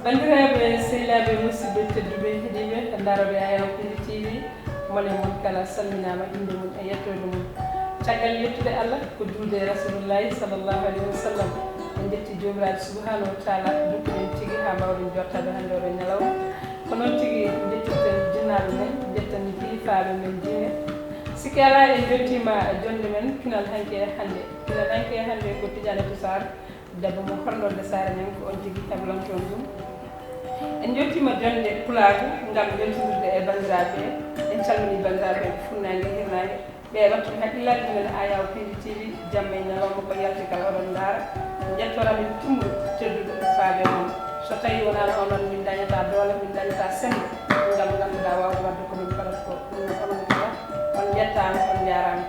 bandiraɓe sehilaɓe musidɓe tedduɓe heeɗiɓe daroɓe AYANPINDI TV mone mon kala salminama inde mum e yettode mum caggal yettude Allah ko julde rasulullahi sallllahu alayhi wa sallam en jetti jomiraɗo subhanahu wa taala duttuɗen tigui ha mbawɗen jottade hande oɗo ñalawma ko noon tigui jettiten jinnaɓe men jetten kilifaɓe men diine sikki ala en jettima jonde men pinal hanke e hande ko Tidianatou Sarr debbo mo horlorde saare men ko on tigui heblonton ɗum en jettima jonde pulago gam weltodirde e bandiraɓe en calmini bandiraɓe funnague hirnague ɓe wattu haqqillaji mumen AYANPINDI TV jamma e ñalawma ko yalti kala oɗon daara jettoramin tummuɗo tedduɗo faaɓe on so tawi wonano onon min dañata doole min dañata sembe gam ganduɗa wawde wadde komin parat ko ɗum onon kala on jettama on jarama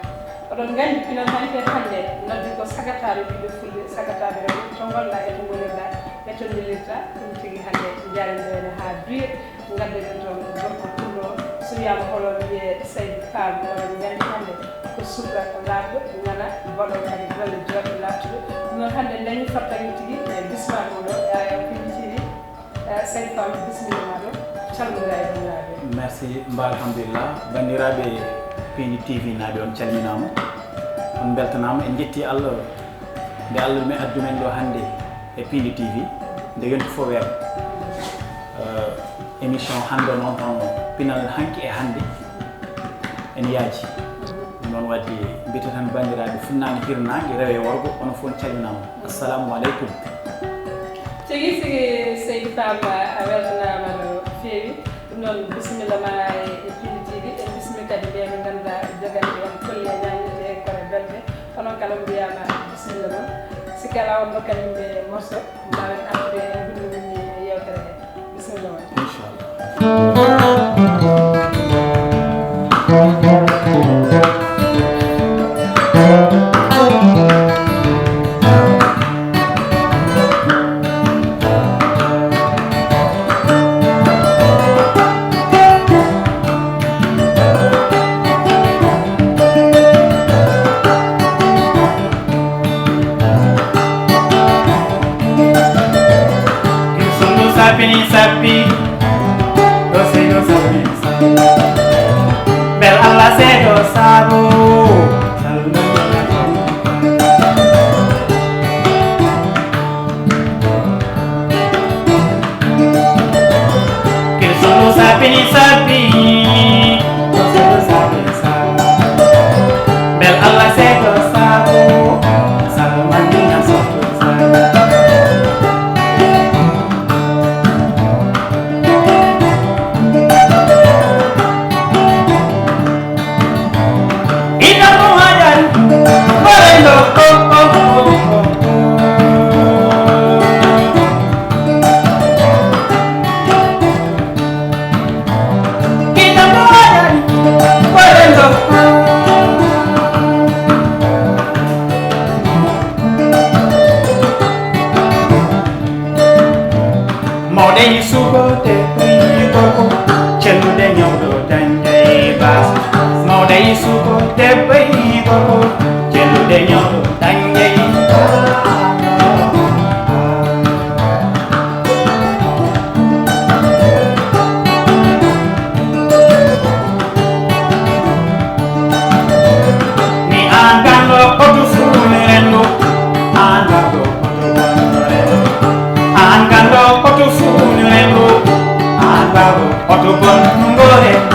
oɗon gandi pinal hanke hande noddi ko sagataɓe ɓiɓe fulɓe sagataɓe rew to gonɗa e to gonirɗa e to dillirta ɗum tigui hande jarendene ha duye gaddeɗen toon gorko pullo so wiyama holo wiye Saydou Fall oɗon gandi hande ko suka labɗo gana boɗo kadi golle joɗɗo lattuɗo ɗum noon hande dañi fattani tigui e bismade moɗo e AYANPINDI TV Saydou Fall bisimilla maɗo calmodira e bandiraɓe. Merci mba alhamdulillah bandiraɓe PINDI TV naaɓe on calminama on beltanama en jetti Allah nde Allah mi addu men ɗo hande e PINDI TV nde yonti fo weeɓa émission hande noon on pinal hanki e hande en yaaji noon wadde mbiyete tan bandiraɓe funnague hirnague rewe e worgo onon fof calminama assalamu aleykum. tigui sigi Saydou Fall a weltanama no feewi ɗum noon bisimilla ma e PINDI TV en bisimilla kadi ɓe ɓe ganduɗa jogande en kolle ñañirde e kore belde onon kala mbiyama bisimilla ma sikki ala on dokkan yimɓe morceau mbawen artude e bindumini e yewtere he bisimilla ma Sapi, do sapi, bel Allah se do sabu, que solo sapi, do sapi, bel Allah se do sabu, salmanina sotu sabu. Maude suko te piko, chelude nyodo dande bas. Maude suko te piko, chelude nyodo dande. Ni angalo potu funerendo, angalo potu funerendo, angalo potu funerendo, angalo potu funerendo.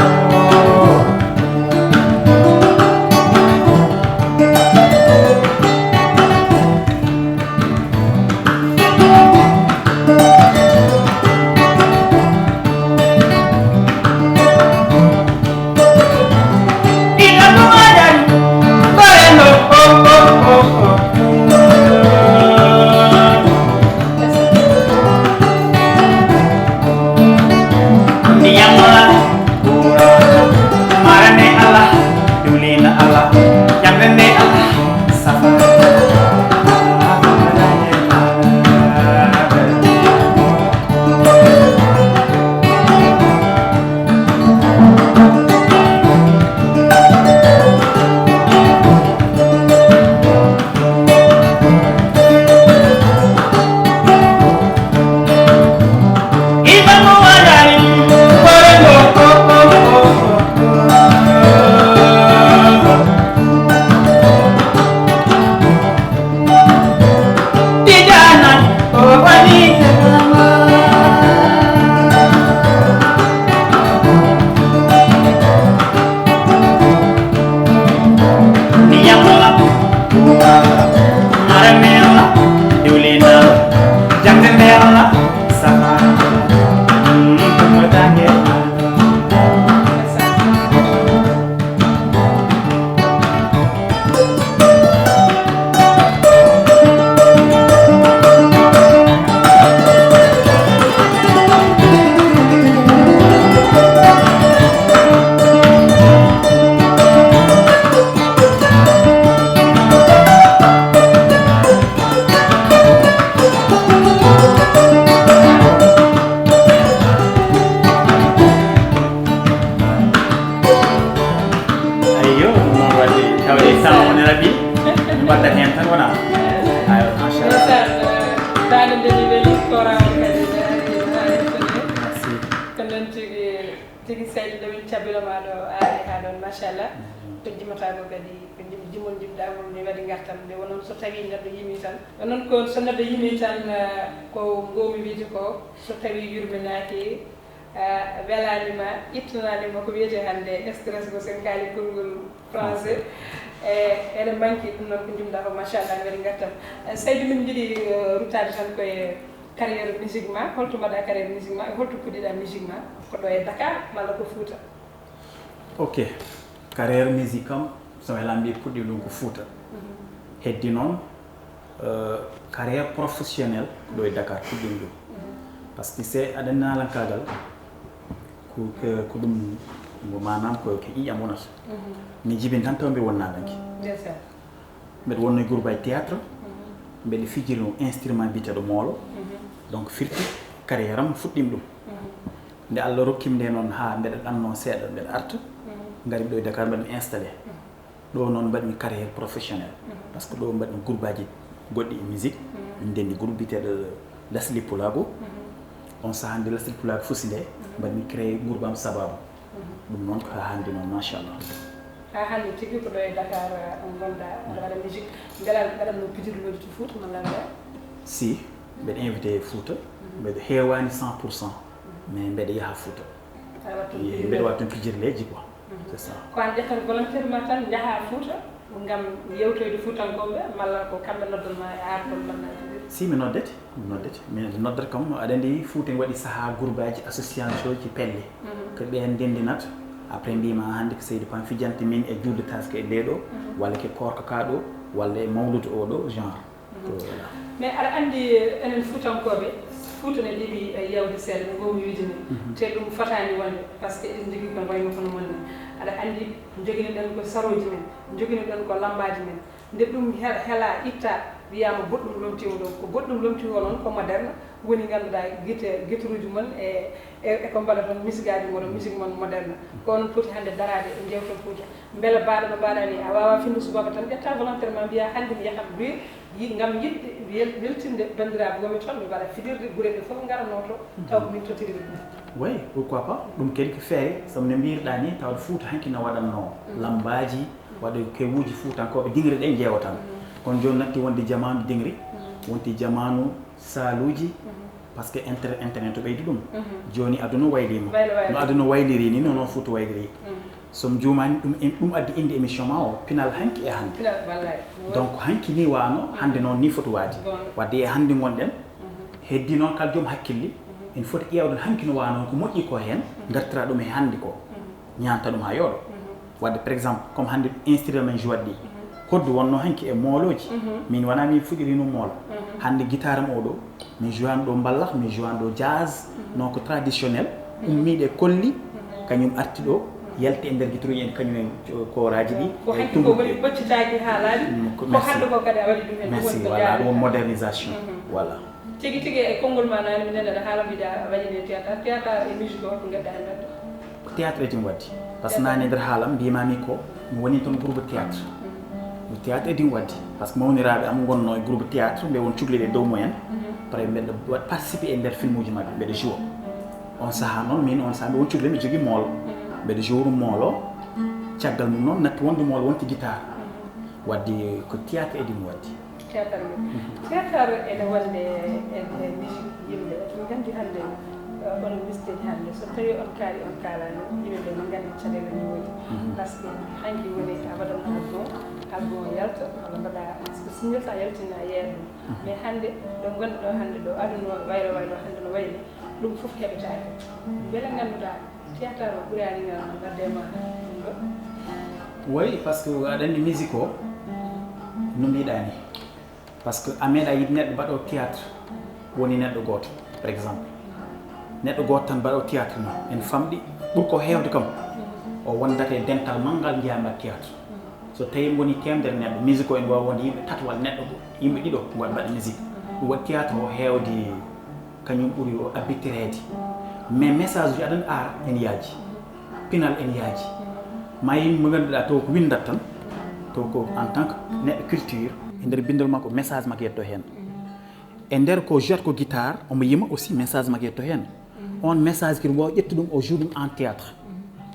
Yang Allah sama Mutange tigi saydi ɗo min cabbiroma ɗo aari ha ɗon machallah ko jimotako kadi ko jimol jimɗamol ni waɗi gartam nde wonon so tawi neɗɗo yimi tan onon ko so neɗɗo yimi tan ko gomi wiide ko so tawi yurminaki welanima ittananima ko wiyete hande stress ko sen kaali konngol français ene manqui ɗum noon ko jumɗa ko machallah waɗi gartam saydi min jiiɗi ruttade tan koye carrière musique ma holto mbaɗa carrière musique ma e holto puɗɗiɗa musique ma ko ɗo e Dakar walla ko Fouta? Ok, carrière musique kam so welambi puɗɗi ɗum ko Fouta heddi noon carrière professionnelle ɗo e Dakar puɗɗin ɗum par ce que se aɗa nalankagal ko ɗum manam ko ƴiƴam wonata mi jibin tan taw mbiɗa wonnaɗanki mbeɗa wonno e groupe ay théâtre mbeɗa fijiri instrument biteɗo moolo donc firti carrière am fuɗɗim ɗum nde Allah rokkimi nde noon ha mbeɗa ɗanno seeɗa mbeɗa arta ngari ɗo e Dakar mbeɗa installé ɗo noon mbaɗmi carrière professionnel par ce que ɗo mbaɗmi groupe aji goɗɗi e musique min denndi groupe biteɗo Lasli Pulago on saha nde Lasli Pulago fusi nde mbaɗmi créé groupe am Sababu ɗum noon ko ha hannde noon machallah ha hannde tigi ko ɗo e Dakar on gonɗa aɗa waɗa musique gaɗanno pidirloji to Fouta malla mbeɗa si mbeɗa invité Fouta mbeɗa heewani 100% mais mbeɗa yaha Fouta mbeɗa waɗa toon pijirleji quoi c'est ça ko an ƴettan volontairement tan jaaha Fouta ngam yewtoyde Foutankoɓe malla ko kamɓe noddanma e artol bannaji si mi noddete mi noddata kam aɗa andi Fouta waɗi saaha groupe aji association ji pelle ko ɓen ndendinata après mbima hannde ko Seydou Pam fijante min e juulde taske e nde ɗo walla ke korka ka ɗo walla e mawlude o ɗo genre voilà mais aɗa andi enen Foutankoɓe Fouta ne ɗiɗi e yewde seeɗa no gomi wiide ni te ɗum fotani wonde par ce que eɗen jogui kono wayno kono wonni aɗa andi joguino ɗen ko saroji men joguino ɗen ko lambaji men nde ɗum heela itta wiyama goɗɗum lomtima ɗon ko goɗɗum lomtima noon ko moderne woni ganduɗa guitaruji mon e ko mbaɗa toon musigaji moɗon musique mon moderne ko noon foti hannde darade e jewton Fouta beele mbaɗa no mbaɗa ni a wawa finde subaka tan ƴetta volontairement mbiya hannde mi yahat duir ngam yiɗde weltinde bandiraɓe womi toon mi mbaɗa fidirde guureɗe fof garano to taw ko min totiri ɗum oui pourquoi pas ɗum kadi ko feere sabu no mbirɗa ni tawde Fouta hanki no waɗanno lambaji waɗa kewuji Foutankoɓe dingre ɗe jeewatan kono joni natti wonde jamanu dingri wonti jamanu saaluji par ce que internet o ɓeydi ɗum joni aduna waylima no aduna wayliri ni noon Fouta wayliri somi jumani ɗum addi inde émission ma o pinal hanki e hannde donc hanki ni wano hannde noon ni foti waade wadde e hannde gonɗen heddi noon kala joom hakkille en foti ƴewden hanki no wano ko moƴƴi ko hen gartira ɗum e hannde ko ñanta ɗum ha yooɗo wadde par exemple comme hannde instrument ji waɗɗi koddu wonno hanki e mooloji min wona min fuɗirino moolo hannde guitare am oɗo mi jouani ɗo mballax mi jouani ɗo jazz non ko traditionnel ummiɗe kolli kañum arti ɗo yalti e nder guitaruji en kañum en koraji ɗi ko hanki ko woni ɓoccitaki haalaaji ko hannde ko kadi a waɗi ɗum hen merci voilà ɗum modernisation voilà tigi tigi e konngol ma nani mi nene aɗa haala mbiɗa a waɗine théâtre e musique o ko gueɗɗa e nder ko théâtre etin waddi par ce que nani e nder haalam mbimami ko mi woni toon groupe théâtre théâtre edin waddi par ce que mawniraɓe am gonno e groupe théâtre mbe won cukalel e dow mumen après mbeɗa waɗ participer e nder film uji mabɓe mbeɗa joua on saaha noon min on saaha mbe won cukalel mi jogui moolo mbeɗa jouru moolo caggal mum noon natti wonde moolo wonti guitare wadde ko théâtre edin waddi théâtre ene wonde e musique yimɓe min gandi hannde onon misteji hannde so tawi on kaali on kalani yimɓeɓe min gandi caɗele no woodi par ce que hanki woni a waɗanno adno album yalta walla mbaɗa signata yaltina yeeɗa ɗum mais hannde ɗo gonɗo ɗo hannde ɗo aduna waylo hannde no wayni ɗum fof heɓetake beele ngannduɗa théâtre o ɓurani gaddema ɗum ɗo oui par ce que aɗa anndi musique o no mbiɗani par ce que a meeɗa yiɗ neɗɗo mbaɗo théâtre woni neɗɗo gooto par exemple neɗɗo gooto tan mbaɗo théâtre ma en famɗi ɓurko heewde kam o wondate dental manngal jeyama théâtre so tawi woni temedere neɗɗo musique o en wawi wonde yimɓe tati walla neɗɗo yimɓe ɗiɗo mbaɗa mbaɗa musique ɗum waɗi théâtre o heewde kañum ɓuri o abbittirede mais message uji aɗan aar en yaaji pinal en yaaji ma yimɓe mo ngannduɗa to ko windat tan to ko en tant que neɗɗo culture e nder bindol makko message makko yetto hen e nder ko jot ko guitare omo yima aussi message makko yetto hen on message kiri wawa ƴettu ɗum o joue ɗum en théâtre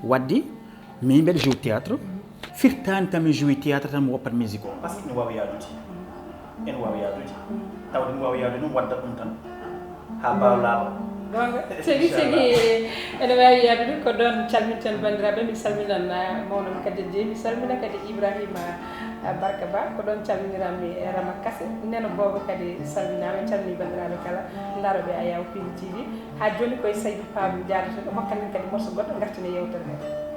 waddi min mbeɗa joue théâtre firtani tan mi joue théâtre tan mi woppat musique o par ce que ene wawi yadude ene wawi yadude tawde mi wawi yadude ɗum wadda ɗum tan ha mbawa laaɓa gonga segi ene wawi yadude ko ɗon calminten bandiraɓe mi salminan mawno mi kadi jeeyi mi salmina kadi Ibrahima Barka Ba ko ɗon calminiranmi Rama Kassé neno bobo kadi salminama calmini bandiraɓe kala daroɓe a yaw Pini TV ha joni koye Saydou Pam jadata ɗo hokkanen kadi morso goɗɗo gartine yewtere nde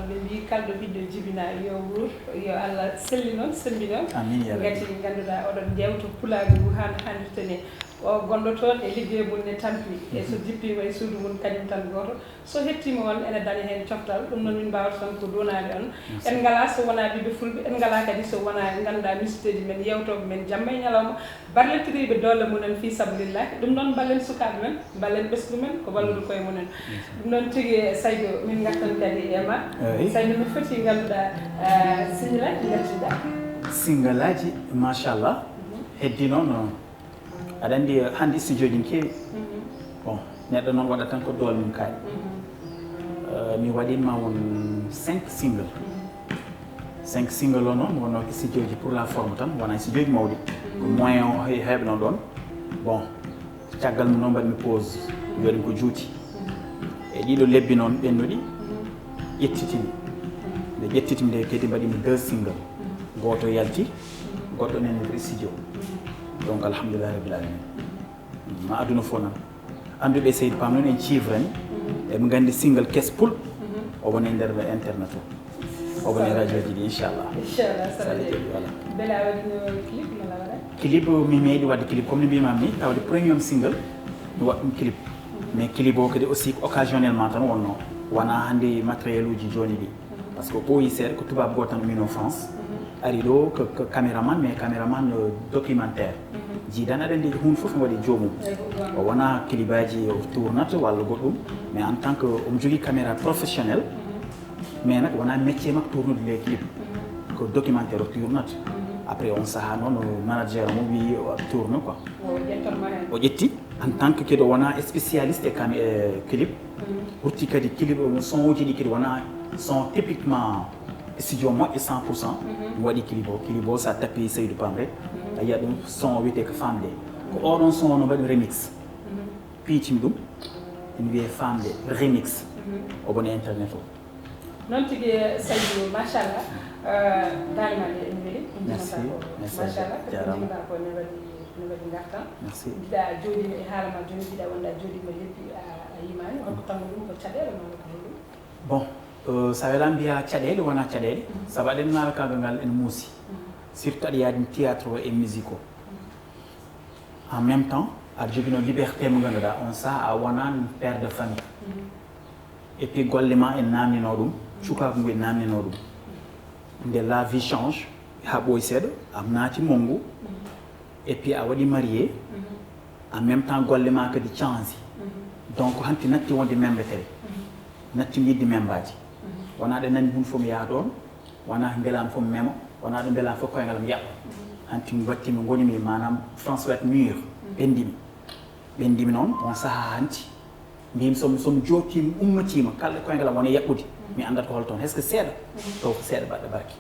ɓe mbi kalɗo ɓiɗɗo jibina yo wuur yo Allah selli noon sembi noon gati ngannduɗaa oɗon jewto pulaagu ngu hannirta ni o gonɗo toon e liggey mum ne tampi e so jippima e suudu mum kañum tan gooto so hettima on ene daña heen coftal ɗum noon min mbawata tan ko donade on en ngala so wona ɓiɓɓe fulɓe en ngala kadi so wona ngannduɗaa misiteji men yewtoɓe men jamma e ñalawma barletiriɓe doole mumen fi sabilillahi ɗum noon ballen sukaɓe men ballen ɓesgu men ko ballude koye mumen ɗum noon tigi Saydou min gartan kadi e ma Saydou no foti ngannduɗaa signalaji gartiɗa singalaji machallah heddi noon aɗa anndi hannde studio ji keewi bon neɗɗo noon waɗa tan ko doole mum kaaɗi mi waɗima won 5 single 5 single o noon wonno ko studio ji pour la forme tan wona studio ji mawɗi ko moyen o heɓno ɗon bon caggal mum noon mbaɗmi pause wiyaɗum ko juuti e ɗiɗo lebbi noon ɓennuɗi ƴettitimi nde ƴettitimi nde kadi mbaɗimi 2 single goto yalti goɗɗo nen nder studio donc alhamdulillah rabbil alamin ma aduna fof noon anduɓe Seydou Pam noon en civrani eɓe gandi single kes pul o woni nder internet o woni radio ji ɗi inchallah voilà beela waɗino clip mala waɗa clip mi meeɗi wadde clip comme no mbimam ni tawde premium single mi waɗ ɗum clip mais clip o kadi aussi occasionnellement tan wonno wona hannde matériel uji joni ɗi par ce que ɓooyi seeɗa ko tubab goto tan umino France ari ɗo ko caméraman mais caméraman documentaire jiidan aɗa andi hunde fof ne waɗi joomum o wona clipaji o tournata walla goɗɗum mais en tant que omo jogui caméra professionnel mais nak wona métier makko tournude les clip ko documentaire o tournata après on saaha noon manager mo wi o tourne quoi o ƴetti en tant que kadi wona spécialiste e clip ɓurti kadi clip son uji ɗi kadi wona son typiquement studio moƴƴe 100% mi waɗi clip o sa tappi Seydou Pam rek a yiya ɗum son wiyete ko famde ko oɗon son no mbaɗi remix piicimi ɗum ene wiye famde remix o woni internet o noon tigi Saydou machallah dal ma en weeli machallah jarama ko ne waɗi gartan mbiɗa jooɗima e haalama joni mbiɗa wonɗa jooɗima leppi a yimani on ko tango ɗum ko caɗele mala ko heɗum bon sa wela mbiya caɗele wona caɗele saabu aɗen naalakaga ngal ene muusi surtout aɗa yaadin théâtre o e musique o en même temps aɗa jogino liberté mo ganduɗa on saaha a wonan père de famille et puis golle ma en namnino ɗum cukagu ngu en namnino ɗum nde la vie change ha ɓooyi seeɗa a naati monngu et puis a waɗi marié en même temps golle ma kadi change donc hanti natti wonde membetere natti yidde membaji wona ɗe nani hunde fof mi yaha ɗon wona beelama fof mi mema wona ɗo beelama fof koyngal mi yaɓa hanti mi wattimi gonimi manam France wat mur ɓendimi noon on saaha hanti mbimi somi jottima ummatima kala koyngalam wona yaɓɓude mi andat ko holtoon est ce que seeɗa taw ko seeɗa baɗɗo barki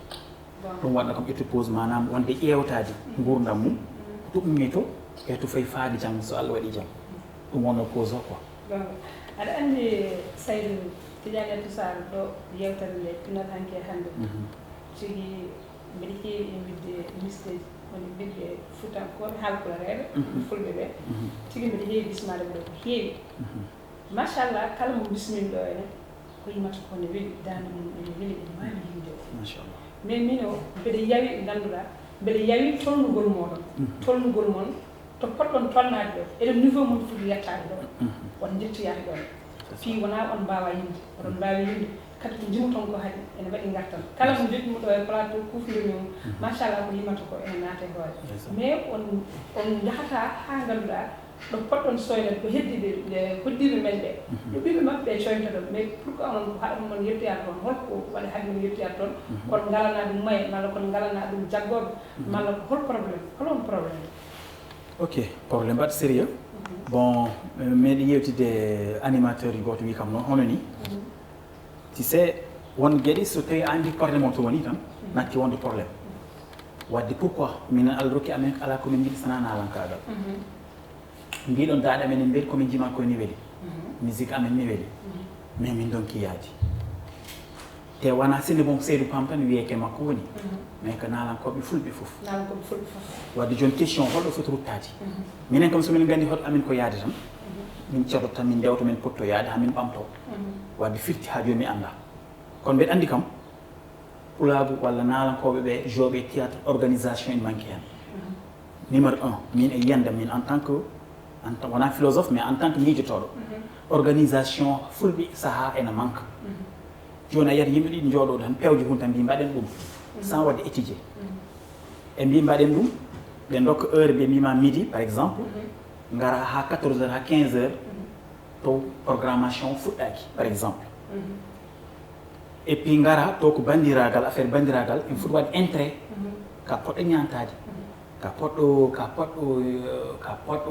ɗum waɗna kam ƴettu pause manam wonde ƴewtade gurdam mum to ummi to e to fayi faade janggo so Allah waɗi jaam ɗum wonno pause o quoi aɗa anndi Saydou Tidiane Eltou Sall ɗo yewtere nde pinat hanke hannde tigi mbiɗa heewi e mbidde misteji woni mbidde futankoɓe haalpulareɓe fulɓe ɓe tigi mbiɗa heewi bismade ɓe ɗo ko heewi machallah kala mo bismimi ɗo ene ko yimata ko ne weeli dande mum ene weeli ene maani yimde o machallah mais min o mbeɗa yawi ngannduɗa mbeɗa yawi tolnugol moɗon tolnugol moon to poɗɗon tolnade ɗo eɗen niveau mum foti yettade ɗo on jettoyaki ɗon fi wona on mbawa yimde oɗon mbawi yimde kadi ko jimuton ko haɗi ene waɗi gartan kala mo joɗɗimo ɗo e plateau kufndirmi mum machallah ko yimata ko ene naate hoore mais on jahata ha ngannduɗa ɗo poɗɗon soynede ko heddiɓe hoddiɓe men ɓe ɗo ɓiɓe mabɓe ɓe coynta ɗon mais pourquoi onon ko haɗa mon yettoyata toon holko waɗi haɗi mon yettoyata toon kono ngalana ɗum maye malla kono ngalana ɗum jaggoɓe malla ko hol probléme holon probléme ok probléme mbaɗa sérieux bon meɗi yewtide animateur goto wi kam noon hono ni tu sais won gueɗe so tawi a andi probléme o to woni tan natti wonde probléme wadde pourquoi minen Allah rokki amen ala komin jiiɗi sana nalankagal mbiɗon daaɗa men en mbeɗi komin jima koye ni weeli musique amen ni weeli mais min donki yaadi te wona sinde bon Seydou Pam tan wiyeke makko woni mais ko nalankoɓe fulɓe fof wadde joni question holɗo foti ruttade minen kam somin gandi hoto amin ko yaade tan min ceɗot tan min dewto men potto yaade hamin ɓamto wadde firti ha joni mi anda kono mbeɗa andi kam pulaagu walla naalankoɓe ɓe jouɓe théâtre organisation en manque hen numéro 1 min e yiyande min en tant que wona philosophe mais en tant que miijotoɗo organisation fulɓe saaha ene manque joni a yiyata yimɓe ɗiɗi jooɗo tan pewje hun tan mbi mbaɗen ɗum sans wadde étudier e mbi mbaɗen ɗum ɓe dokka heure ɓe mbima midi par exemple ngara ha 14 heures ha 15 heures to programmation fuɗɗaki par exemple et puis ngara to ko bandiragal affaire bandiragal il faut wadde intérêt ka poɗɗo ñantade ka poɗɗo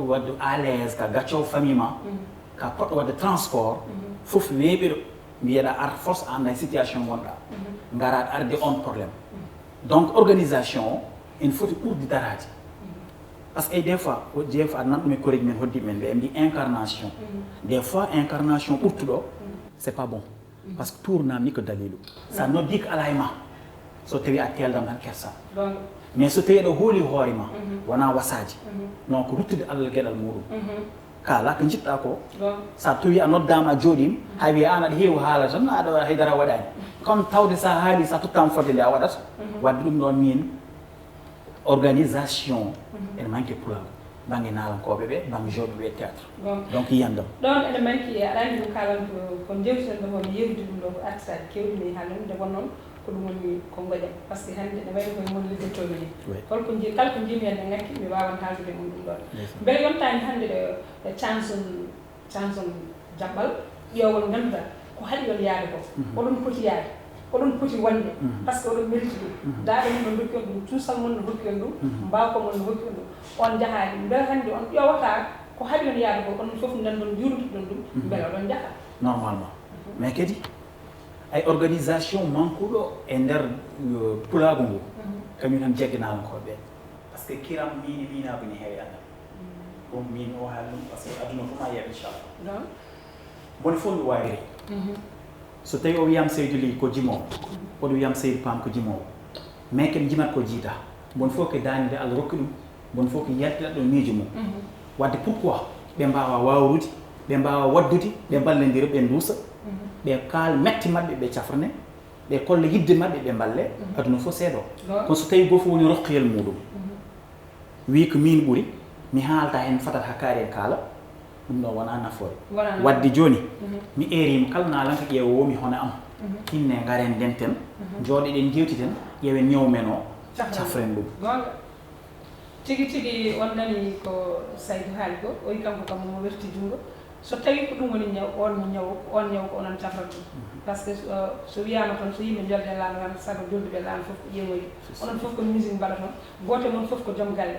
wadde à l'aise ka gaccowo famille ma ka poɗɗo wadde transport fof weeɓiɗo mbiyeɗa ar force anda situation gonɗa ngara arde on probléme donc organisation ene foti ɓurde darade par ce que des fois nan ɗum e koriji men hoddiɓe men ɓe mbi incarnation des fois incarnation ɓurtuɗo c'est pas bon par ce que tournam ni ko dalilu sa noddi ko ala e ma so tawi a teldam tan kersa mais so tawi aɗa hooli hoore ma wona wasaji non ko ruttude allah gueɗal muɗum kala ko jiɗɗa ko sa tawi a noddama a jooɗima hay wiya an aɗa heewi haala tan aɗa haydara waɗani comme tawde sa haali sa tottama fodde nde a waɗata wadde ɗum ɗon min organisation ene manque pulago banggue naalankoɓe ɓe banggue jouɓe ɓe théâtre donc yiyandam ɗon ene manque aɗa andi ɗum kalan ko jewteten ɗo komi yewtude ɗum ɗo ko artisaji kewɗi mi haalde nde wonnoon ko ɗum woni ko goƴam par ce que hannde ne wayno koye mon liggettoɓe ni holko kala ko jimi hen e ngakki mi wawan haaldude mum ɗum ɗon beele yontani hannde ɗo chanson jaɓɓal ƴewol ganduɗa ko haɗi yon yaade ko oɗon poti yaade oɗon poti wonde par ce que oɗon mérite ɗum daaɗo mum no hokki on ɗum cuusal mon no hokki on ɗum mbawko mon no hokki on ɗum on jahani beele hannde on ƴowata ko haɗi yon yaade ko onon foof nden ɗon jurduɗon ɗum beele oɗon jaha normalement mais kadi ay organisation manqueɗo e nder pulago ngu kañum tan jegginaalankoɓe ɓe par ce que kiram mini minago ne heewi andal ɗum min o haali ɗum par ce que aduna fof ma yeeɓa inchallah boni fof mi wawiri so tawi o wiyam Seydou Ly ko jimowo oɗo wiyam Seydou Pam ko jimowo mais ken jimat ko jiita bon fof ko danide Allah rokki ɗum bon fof ko yaltiraɗo miijo mum wadde pourquoi ɓe mbawa wawrude ɓe mbawa waddude ɓe ballodira ɓe duusa ɓe kaal metti mabɓe ɓe cafrane ɓe kolla yidde mabɓe ɓe balle aduna fof seeɗo kono so tawi goto fof woni rokkuyel muɗum wi ko min ɓuuri mi haalta hen fatat hakkari en kaala ɗum ɗo wona nafoore wadde joni mi erima kala naalanka ƴeewowo mi hona am hinne garen ndenten jooɗeɗen jewtiten ƴeewen ñawmen o cafren ɗum tigi tigi on nani ko Saydou haali ko o wi kanko kam mo werti jungo so tawi ko ɗum woni ñaw on ñaw ko onon cafrat ɗum par ce que so wiyama toon so yimɓe jolde laana tan sago jolduɓe laana fof ko ƴeewoyi onon fof ko musique mbaɗa toon goto moon fof ko joom galle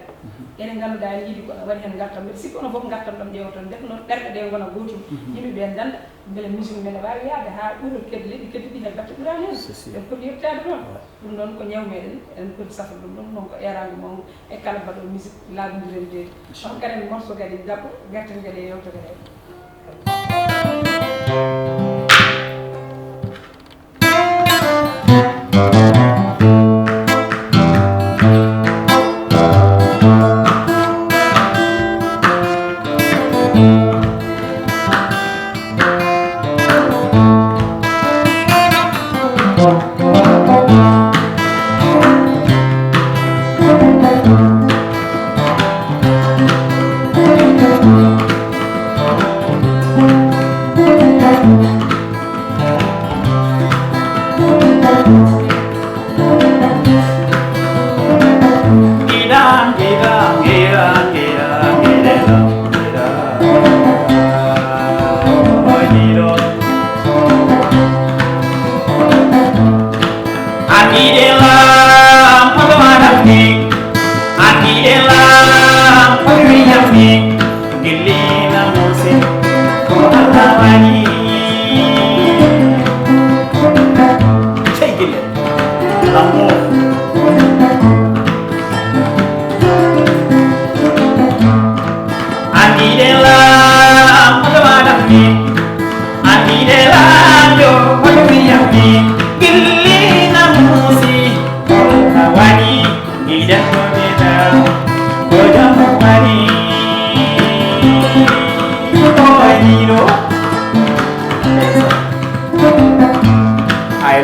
enen ganduɗa en yiiɗi ko waɗi hen gartam mbiɗa sikki onon fof gartam ɗam ƴeewa toon def noon ɗerɗe ɗe gona gotum yimɓeɓe danda beele musique men wawi yaade ha ɓuuro kedde leyɗi keddiɗi he batte ɓuurani hen en poti yettade ɗon ɗum noon ko ñaw meɗen en poti safra ɗum ɗum noon ko erago mawɗo e kala mbaɗo musique laabodiren deedi on kadi morceau kadi dabɓo garten kadi e yewtere he I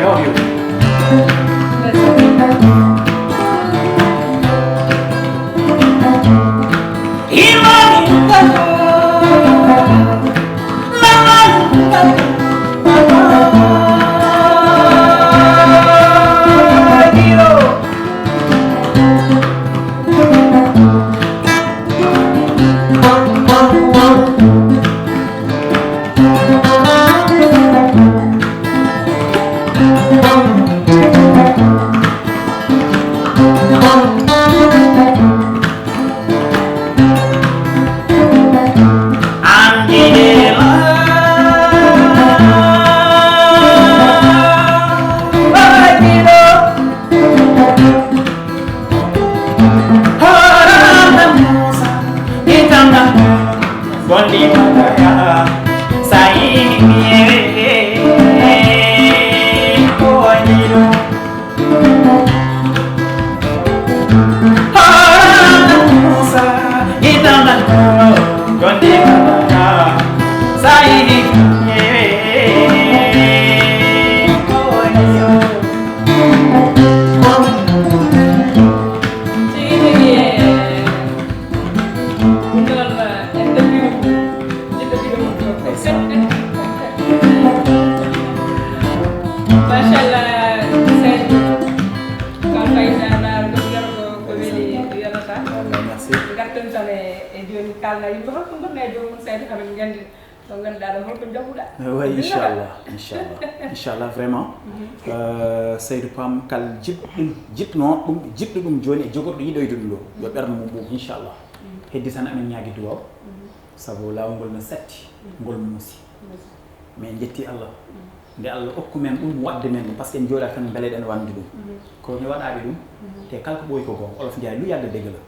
Oui, Inch'Allah, vraiment. Seydou Pam kal jiɗɗo ɗum joni e jogorɗo yiɗoyde ɗum ɗo yo ɓernde mum ɓuuɓ inchallah heddi tan amin ñaagui duwaw saabu lawol ngol no satti ngol muusi mais jetti Allah nde Allah hokku men ɗum wadde men ɗum par ce que en jooɗa tan beeleɗen wande ɗum ko mi waɗaɓe ɗum te kala ko ɓooyi ko gonga olof Ndiaye lu yalde degala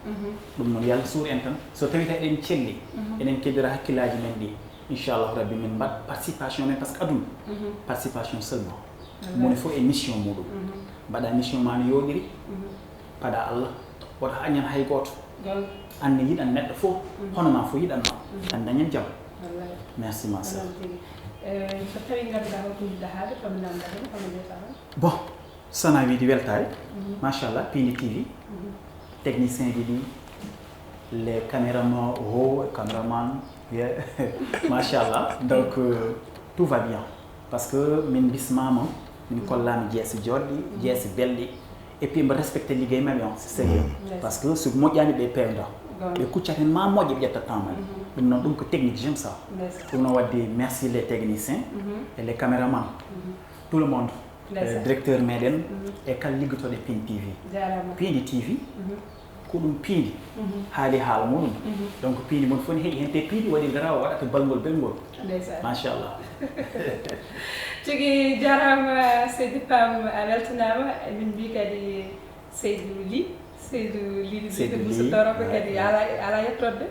ɗum noon yallah suur en tan so tawi ta eɗen celli enen keddora hakkillaji men ɗi inchallah rabbi min mbaɗ participation men par ce que aduna participation seulement moni fof e mission muɗum mbaɗa mission ma no yoɗiri paɗa Allah woto añan hay goto anne yiɗan neɗɗo fof hono ma fof yiɗanma an dañen jaam merci ma sœur so tawi ganduɗa holko jiɗɗa haalde komi namda hen kono mbiyata bon sana wiide weltare machallah Pini TV technicien ji ɗi les caméraman haut caméraman machallah donc tout va bien parce que min bismama min kollami jeese joɗɗi jeese belɗi et puis mbo respecté liggey mami on c'est sérieux parce que so moƴƴani ɓe pewda ɓe kuccat hen ma moƴƴe ɓe ƴetta temps mami ɗum noon ɗum ko technique j'aime ça ɗum noon wadde merci les techniciens et les caméramans tout le monde directeur meɗen e kala liggotoɗe Pini TV Pini TV ko ɗum piindi haali haala muɗum donc piindi mon fof ne heeƴi hen te piindi waɗi ngarawa waɗata balngol belngol machallah tigi jarama Seydou Pam a weltanama emin mbi kadi Seydou Ly Seydou Ly ɗiɗo Moussa Toroko kadi ala yettode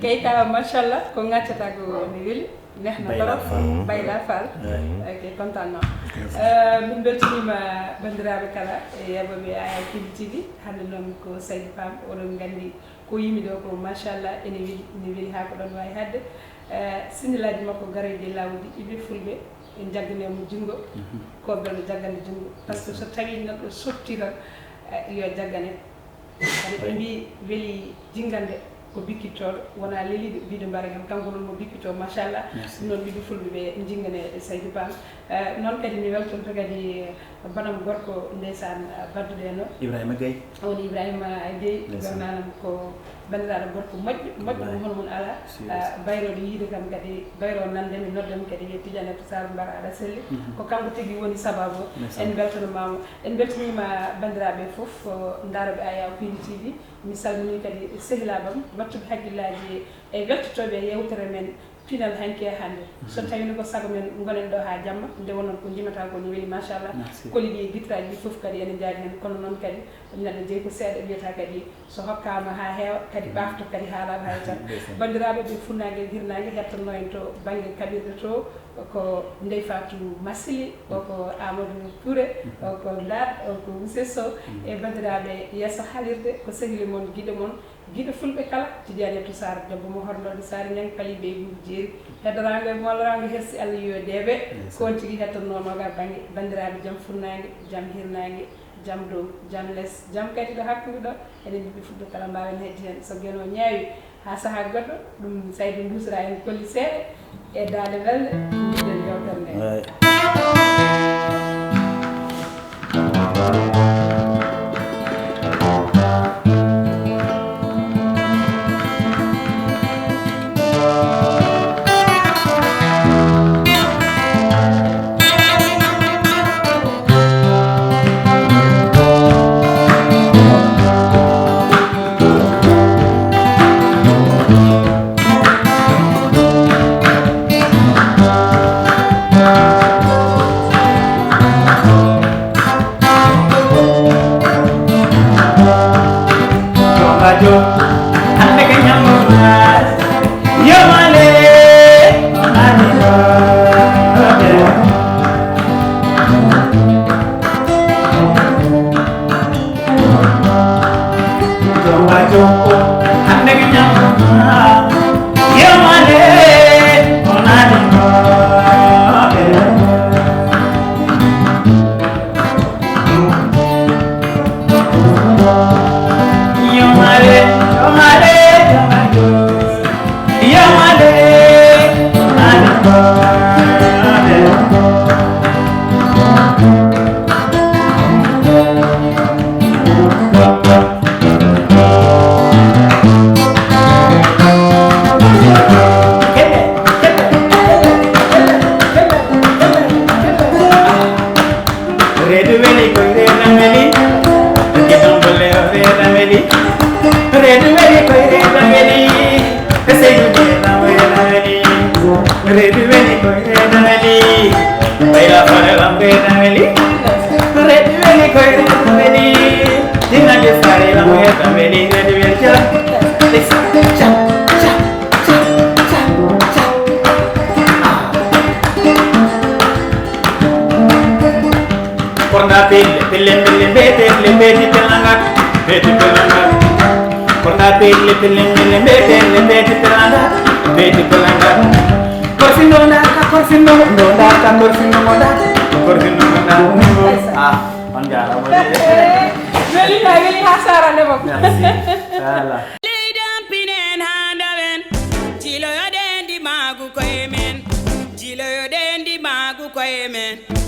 kayitama machallah ko gaccata ko ne weeli nehna torop Bayla Fall ok content no min beltanima bandiraɓe kala e yaɓoɓe aya Pini TV hande noon ko Seydou Pam oɗon gandi ko yimi ɗo ko machallah ene weeli ha ko ɗon wawi hadde sindilaji makko garoyde lawdi ɗiɓe fulɓe en jagganemo junggo koɓe no jaggande junggo par ce que so tawi neɗɗo sotti tan yo jaggane kadi ɓe mbi weeli jingande ko bikkittoɗo wona leliɗo mbiɗo mbara hen kanko noon mo bikkito machallah ɗum noon ɓiɓe fulɓe ɓe jingane Seydou Pam noon kadi mi weltonto kadi banam gorko ndeysan badduɗeno Ibrahima Gueye woni Ibrahima Gueye gonanam ko bandiraɗo gorko moƴƴo mo hono mon ala bayroɗo yiide kam kadi bayro nandemi noddemi kadi wiye Tidiane to Sara Mbara aɗa selli ko kanko tigui woni sababu en beltanimama en beltanima bandiraɓe foof daroɓe aya Pini TV mi salmini kadi sehilabam wattuɓe haqqillaji e weltotoɓe yewtere men pinal hanki e hande so tawino ko sago men gonen ɗo ha jamma nde wonon ko jimata ko no weeli machallah koli ɗi guitraji ɗi foof kadi ene jaari hen kono noon kadi neɗɗo jeeyi ko seeɗa wiyata kadi so hokkama ha heewa kadi ɓafto kadi haalama hay tan bandiraɓe ɓe funnague e hirnague hettanno en to banggue kaɓirɗe to ko Ndeye Fatou Massili o ko Amadou Touré o ko Ndat o ko Monsieur Sow e bandiraɓe yesso haalirde ko sehli moon guiɗo moon guiɗo fulɓe kala Tidianiatou Sarr debbo mo hornoɗo Sarr ñang pali ɓe ɓuuri jeeri heddoranga e molloranga hersi Allah yodeɓe kon tigui hettannonoga banggue bandiraɓe jaam funnague jaam hirnague jaam dow jaam less jaam kadi ɗo hakkude ɗo eɗen jiɗi fuɗɗo kala mbawen heddi hen so gueno ñaawi ha saaha goɗɗo ɗum saydi dusra en kolli seeɗa e dade welde jiɗen yewtere nde Jilo yo dendi magu koye men